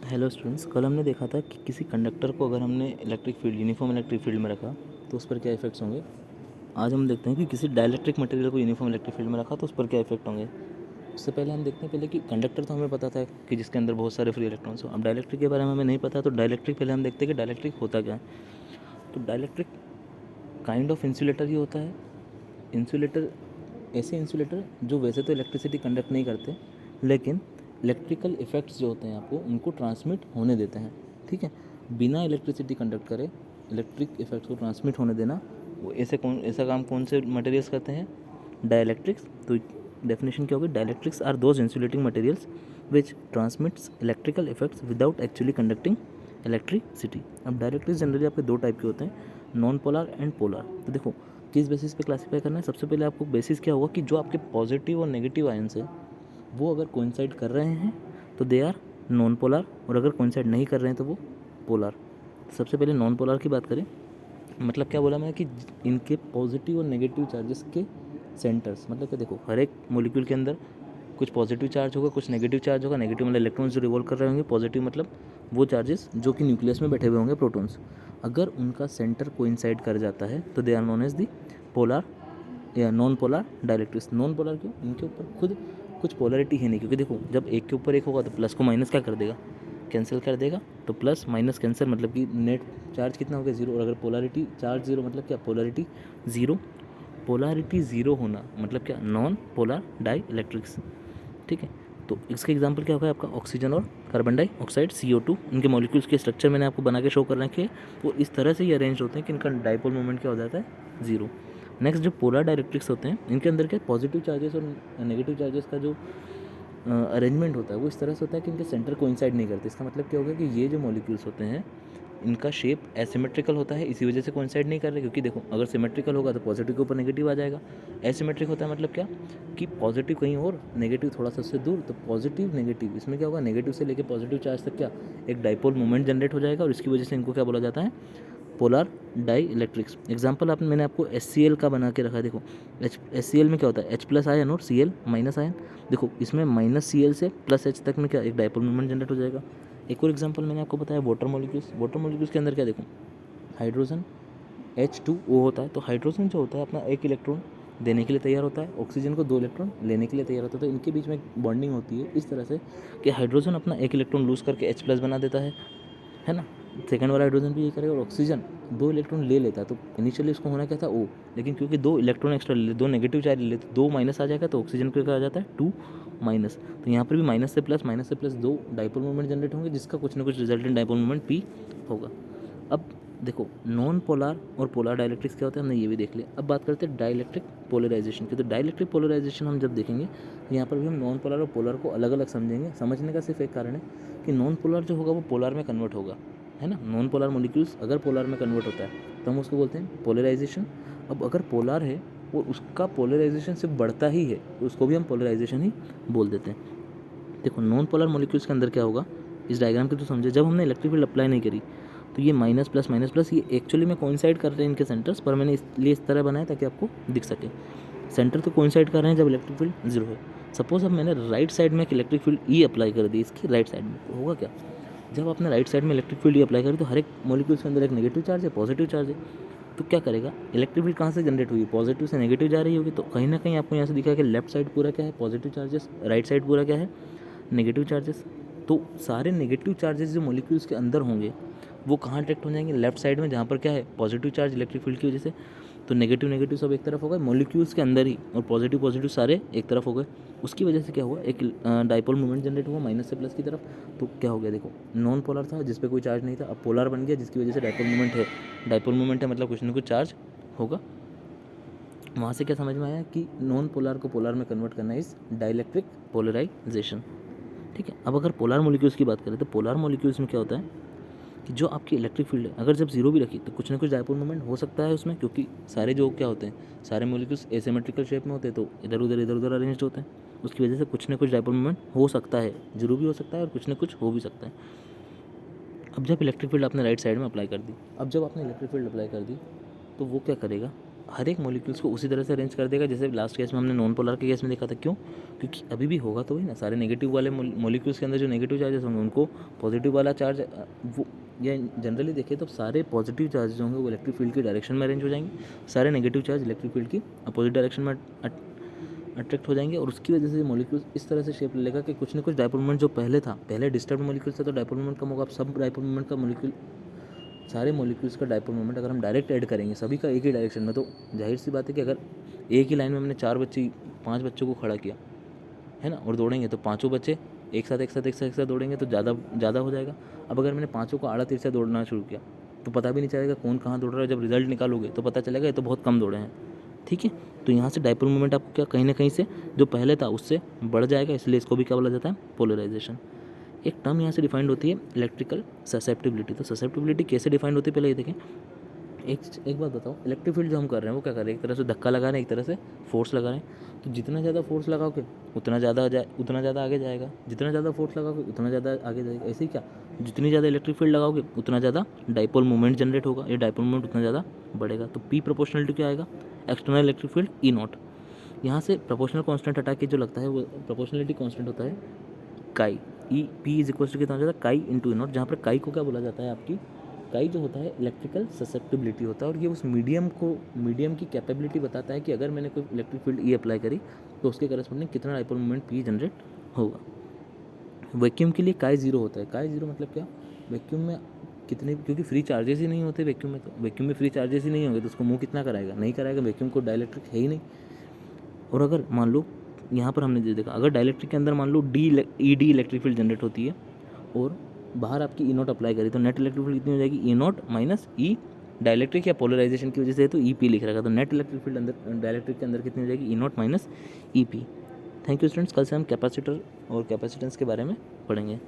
Hello students, कल हमने देखा था कि किसी कंडक्टर को अगर हमने electric field uniform electric field में रखा तो उस पर क्या इफेक्ट्स होंगे। आज हम देखते हैं कि किसी डाइलेक्ट्रिक मटेरियल को यूनिफॉर्म इलेक्ट्रिक फील्ड में रखा तो उस पर क्या इफेक्ट होंगे। उससे पहले हम देखते हैं पहले कि कंडक्टर तो हमें पता था कि जिसके अंदर बहुत सारे फ्री इलेक्ट्रॉन्स हो। अब डाइलेक्ट्रिक के बारे में हमें नहीं पता, तो डाइलेक्ट्रिक पहले हम देखते हैं कि डाइलेक्ट्रिक होता क्या है। तो डाइलेक्ट्रिक काइंड ऑफ इंसुलेटर ही होता है। इंसुलेटर ऐसे इंसुलेटर जो वैसे तो इलेक्ट्रिसिटी कंडक्ट नहीं करते, लेकिन इलेक्ट्रिकल इफेक्ट्स जो होते हैं आपको उनको ट्रांसमिट होने देते हैं। ठीक है, बिना इलेक्ट्रिसिटी कंडक्ट करे इलेक्ट्रिक इफेक्ट्स को ट्रांसमिट होने देना, वो ऐसा काम कौन से मटेरियल्स करते हैं? डाइलेक्ट्रिक्स। तो डेफिनेशन क्या होगी? Dielectrics are those insulating materials which transmits electrical effects without actually conducting electricity. अब डाइलेक्ट्रिक्स जनरली आपके दो टाइप के होते हैं, नॉन पोलर एंड पोलर। तो देखो किस बेसिस पे क्लासीफाई करना है। सबसे पहले आपको बेसिस क्या होगा कि जो आपके पॉजिटिव और नेगेटिव आयंस है वो अगर कोइंसाइड कर रहे हैं तो दे आर नॉन पोलर, और अगर कोइंसाइड नहीं कर रहे हैं तो वो पोलर। सबसे पहले नॉन पोलर की बात करें, मतलब क्या बोला मैंने कि इनके पॉजिटिव और नेगेटिव चार्जेस के सेंटर्स, मतलब क्या, देखो हर एक मॉलिक्यूल के अंदर कुछ पॉजिटिव चार्ज होगा, कुछ नेगेटिव चार्ज होगा। नेगेटिव मतलब इलेक्ट्रॉन्स जो रिवॉल्व कर रहे होंगे, पॉजिटिव मतलब वो चार्जेस जो कि न्यूक्लियस में बैठे हुए होंगे, प्रोटॉन्स। अगर उनका सेंटर कोइंसाइड कर जाता है तो they are known as the polar या non polar dielectrics. Non polar क्यों? इनके ऊपर खुद कुछ पोलरिटी है नहीं, क्योंकि देखो जब एक के ऊपर एक होगा तो प्लस को माइनस क्या कर देगा? कैंसिल कर देगा। तो प्लस माइनस कैंसिल मतलब कि नेट चार्ज कितना हो गया? जीरो। और अगर पोलरिटी चार्ज जीरो मतलब क्या? Polarity zero. पोलरिटी ज़ीरो होना मतलब क्या? Non polar dielectrics. ठीक है, तो इसका एग्जांपल क्या होगा आपका? ऑक्सीजन और कार्बन डाइऑक्साइड CO2। इनके मॉलिक्यूल्स के स्ट्रक्चर मैंने आपको बना के शो कर रखे हैं, वो इस तरह से ही अरेंज होते हैं कि इनका डाइपोल मोमेंट क्या हो जाता है? जीरो। नेक्स्ट जो पोलर डाइलेक्ट्रिक्स होते हैं इनके अंदर क्या पॉजिटिव चार्जेस और नेगेटिव चार्जेस का जो अरेंजमेंट होता है वो इस तरह से होता है कि इनके सेंटर कोइंसाइड नहीं करते। इसका मतलब क्या होगा कि ये जो मॉलिक्यूल्स होते हैं इनका शेप एसिमेट्रिकल होता है, इसी वजह से कोइंसाइड नहीं कर रहे। क्योंकि देखो अगर सिमेट्रिकल होगा तो पॉजिटिव के ऊपर नेगेटिव आ जाएगा। एसिमेट्रिक होता है मतलब क्या कि पॉजिटिव कहीं और, नेगेटिव थोड़ा सा उससे दूर। तो पॉजिटिव नेगेटिव, इसमें क्या होगा? नेगेटिव से लेकर पॉजिटिव चार्ज तक क्या एक डाइपोल मोमेंट जनरेट हो जाएगा, और इसकी वजह से इनको क्या बोला जाता है? Polar die electrics. एग्जाम्पल मैंने आपको HCl का बना के रखा है। देखो HCl में क्या होता है? H+ आयन और Cl माइनस आयन। देखो इसमें -Cl से +H तक में क्या एक डाइपोल मोमेंट जनरेट हो जाएगा। एक और एग्जांपल मैंने आपको बताया वाटर मॉलिक्यूल्स। वाटर मॉलिक्यूल्स के अंदर क्या देखो, हाइड्रोजन H2O होता है। तो हाइड्रोजन जो होता है अपना एक इलेक्ट्रॉन देने के लिए तैयार होता है, ऑक्सीजन को 2 इलेक्ट्रॉन लेने के लिए तैयार होता है। तो इनके बीच में बॉन्डिंग होती है इस तरह से कि हाइड्रोजन अपना एक इलेक्ट्रॉन लूज़ करके H+ बना देता है ना। सेकंड वाला हाइड्रोजन भी ये करेगा, और ऑक्सीजन 2 इलेक्ट्रॉन ले लेता है। तो इनिशियली इसको होना क्या था? O, लेकिन क्योंकि 2 इलेक्ट्रॉन एक्स्ट्रा ले, 2 नेगेटिव चार्ज ले लेते, 2 माइनस आ जाएगा, तो ऑक्सीजन को क्या आ जाता है? 2 माइनस। तो यहाँ पर भी माइनस से प्लस 2 डाइपोल मोमेंट जनरेट होंगे, जिसका कुछ ना कुछ रिजल्टेंट डाइपोल मोमेंट P होगा। अब देखो नॉन पोलर और पोलर डाइलेक्ट्रिक्स क्या होता है हमने ये भी देख लिया। अब बात करते हैं डाइलेक्ट्रिक पोलराइजेशन की। तो डाइलेक्ट्रिक पोलराइजेशन हम जब देखेंगे तो यहाँ पर भी हम नॉन पोलर और पोलर को अलग अलग समझेंगे। समझने का सिर्फ एक कारण है कि नॉन पोलर जो होगा वो पोलर में कन्वर्ट होगा, है ना। नॉन पोलर मॉलिक्यूल्स अगर पोलर में कन्वर्ट होता है तो हम उसको बोलते हैं पोलराइजेशन। अब अगर पोलर है और उसका पोलराइजेशन सिर्फ बढ़ता ही है तो उसको भी हम पोलराइजेशन ही बोल देते हैं। देखो नॉन पोलर मॉलिक्यूल्स के अंदर क्या होगा, इस डायग्राम के तो समझे। जब हमने इलेक्ट्रिक फील्ड अप्लाई नहीं करी तो ये माइनस प्लस ये एक्चुअली में कोइंसाइड कर रहे हैं इनके सेंटर्स, पर मैंने इसलिए इस तरह बनाया ताकि आपको दिख सके। सेंटर तो कोइंसाइड कर रहे हैं जब इलेक्ट्रिक फील्ड जीरो है। सपोज अब मैंने राइट साइड में एक इलेक्ट्रिक फील्ड E अप्लाई कर दी इसकी राइट साइड में, तो होगा क्या? जब आपने राइट साइड में इलेक्ट्रिक फील्ड E अप्लाई करी तो हर एक मॉलिक्यूल्स के अंदर एक नेगेटिव चार्ज है, पॉजिटिव चार्ज है। तो क्या करेगा? इलेक्ट्रिक फील्ड कहाँ से जनरेट हुई? पॉजिटिव से नेगेटिव जा रही होगी। तो कहीं ना कहीं आपको यहाँ से दिखा कि लेफ्ट साइड पूरा क्या है? पॉजिटिव चार्जेस, राइट साइड पूरा क्या है? Negative charges. तो सारे नेगेटिव चार्जेस जो मॉलिक्यूल्स के अंदर होंगे वो कहाँ अट्रैक्ट हो जाएंगे? लेफ्ट साइड में, जहाँ पर क्या है? पॉजिटिव चार्ज इलेक्ट्रिक फील्ड की वजह से। तो नेगेटिव नेगेटिव सब एक तरफ हो गए मॉलिक्यूल्स के अंदर ही, और पॉजिटिव पॉजिटिव सारे एक तरफ हो गए। उसकी वजह से क्या हुआ? एक डाइपोल मोमेंट जनरेट हुआ माइनस से प्लस की तरफ। तो क्या हो गया? देखो नॉन पोलर था जिस पे कोई चार्ज नहीं था, अब पोलर बन गया जिसकी वजह से डाइपोल मोमेंट है। डाइपोल मोमेंट है मतलब कुछ ना कुछ चार्ज होगा। वहाँ से क्या समझ में आया कि नॉन पोलर को पोलर में कन्वर्ट करना इज डाइलेक्ट्रिक पोलराइजेशन। ठीक है, अब अगर पोलर मॉलिक्यूल्स की बात करें तो पोलर मॉलिक्यूल्स में क्या होता है कि जो आपकी इलेक्ट्रिक फील्ड है अगर जब जीरो भी रखी तो कुछ ना कुछ डाइपोल मोमेंट हो सकता है उसमें, क्योंकि सारे जो क्या होते हैं, सारे मॉलिक्यूल्स एसिमेट्रिकल शेप में होते हैं, तो इधर उधर अरेंज होते हैं। उसकी वजह से कुछ ना कुछ डाइपोल मोमेंट हो सकता है, जीरो भी हो सकता है और कुछ ना कुछ हो भी सकता है। अब जब इलेक्ट्रिक फील्ड आपने राइट साइड में अप्लाई कर दी, अब जब आपने इलेक्ट्रिक फील्ड अप्लाई कर दी तो वो क्या करेगा? हर एक मॉलिक्यूल्स को उसी तरह से अरेंज कर देगा जैसे लास्ट केस में हमने नॉन पोलर के केस में देखा था। क्यों? क्योंकि अभी भी होगा तो वही ना, सारे नेगेटिव वाले मॉलिक्यूल्स के अंदर जो नेगेटिव चार्जेस होंगे उनको पॉजिटिव वाला चार्ज वो, या जनरली देखें तो सारे पॉजिटिव चार्जेस होंगे वो इलेक्ट्रिक फील्ड की डायरेक्शन में अरेंज हो जाएंगे, सारे नेगेटिव चार्ज इलेक्ट्रिक फील्ड की अपोजिट डायरेक्शन में अट्रैक्ट हो जाएंगे, और उसकी वजह से मॉलिक्यूल्स इस तरह से शेप ले लेगा कि कुछ ना कुछ डायपोल मोमेंट जो पहले था, पहले डिस्टर्ब मॉलिक्यूल्स था तो डायपोल मोमेंट कम होगा। अब सब डायपोल मोमेंट का सारे मॉलिक्यूल्स का डायपोल मोमेंट अगर हम डायरेक्ट ऐड करेंगे सभी का एक ही डायरेक्शन में, तो जाहिर सी बात है कि अगर एक ही लाइन में हमने 5 बच्चों को खड़ा किया है ना, और दौड़ेंगे तो पाँचों बच्चे एक साथ दौड़ेंगे तो ज़्यादा हो जाएगा। अब अगर मैंने पाँचों को आड़ा तिरछा दौड़ना शुरू किया तो पता भी नहीं चलेगा कौन कहाँ दौड़ रहा है। जब रिजल्ट निकालोगे तो पता चलेगा ये तो बहुत कम दौड़े हैं। ठीक है, तो यहाँ से डायपोल मोमेंट आपको क्या कहीं ना कहीं से जो पहले था उससे बढ़ जाएगा, इसलिए इसको भी क्या बोला जाता है? पोलराइजेशन। एक टर्म यहाँ से डिफाइंड होती है इलेक्ट्रिकल ससेप्टिबिलिटी। तो ससेप्टिबिलिटी कैसे डिफाइंड होती है पहले ये देखें। एक बात बताओ, इलेक्ट्रिक फील्ड जो हम कर रहे हैं वो क्या कर रहे हैं? एक तरह से धक्का लगा रहे हैं, एक तरह से फोर्स लगा रहे हैं। तो जितना ज़्यादा फोर्स लगाओगे उतना ज़्यादा आगे जाएगा, जितना ज़्यादा फोर्स लगाओगे उतना ज़्यादा आगे जाएगा। ऐसे ही क्या, जितनी ज़्यादा इलेक्ट्रिक फील्ड लगाओगे उतना ज़्यादा डाइपोल मोमेंट जनरेट होगा, ये डाइपोल मोमेंट उतना ज़्यादा बढ़ेगा। तो पी प्रोपोर्शनल टू क्या आएगा? External electric field E not. यहाँ से प्रोपोर्शनल कांस्टेंट हटा के जो लगता है वो प्रोपोर्शनलिटी कांस्टेंट होता है काई। E P is equal to कितना हो जाता है? काई इंटू ई नॉट, जहाँ पर काई को क्या बोला जाता है? आपकी काई जो होता है इलेक्ट्रिकल ससेप्टिबिलिटी होता है, और ये उस मीडियम की कैपेबिलिटी बताता है कि अगर मैंने कोई इलेक्ट्रिक फील्ड ई अप्लाई करी तो उसके करस्पॉन्डिंग कितना डाइपोल मोमेंट पी जनरेट होगा। वैक्यूम के लिए काई जीरो होता है। काई जीरो मतलब क्या? वैक्यूम में कितने, क्योंकि फ्री चार्जेस ही नहीं होते वैक्यूम में, तो वैक्यूम में फ्री चार्जेस ही नहीं होंगे तो उसको मूव कितना कराएगा? नहीं कराएगा, वैक्यूम को डाइलेक्ट्रिक है ही नहीं। और अगर मान लो यहाँ पर हमने जो देखा, अगर डाइलेक्ट्रिक के अंदर मान लो डी इलेक्ट्रिक फील्ड जनरेट होती है और बाहर आपकी ई नॉट अप्लाई करी तो नेट इलेक्ट्रिक फील्ड कितनी हो जाएगी? E naught minus E dielectric या पोलराइजेशन की वजह से तो ई पी लिख रखा, तो नेट इलेक्ट्रिक फील्ड अंदर डाइलेक्ट्रिक के अंदर कितनी हो जाएगी? E naught minus E P. Thank you students, कल से हम कैपेसिटर और कैपेसिटेंस के बारे में पढ़ेंगे।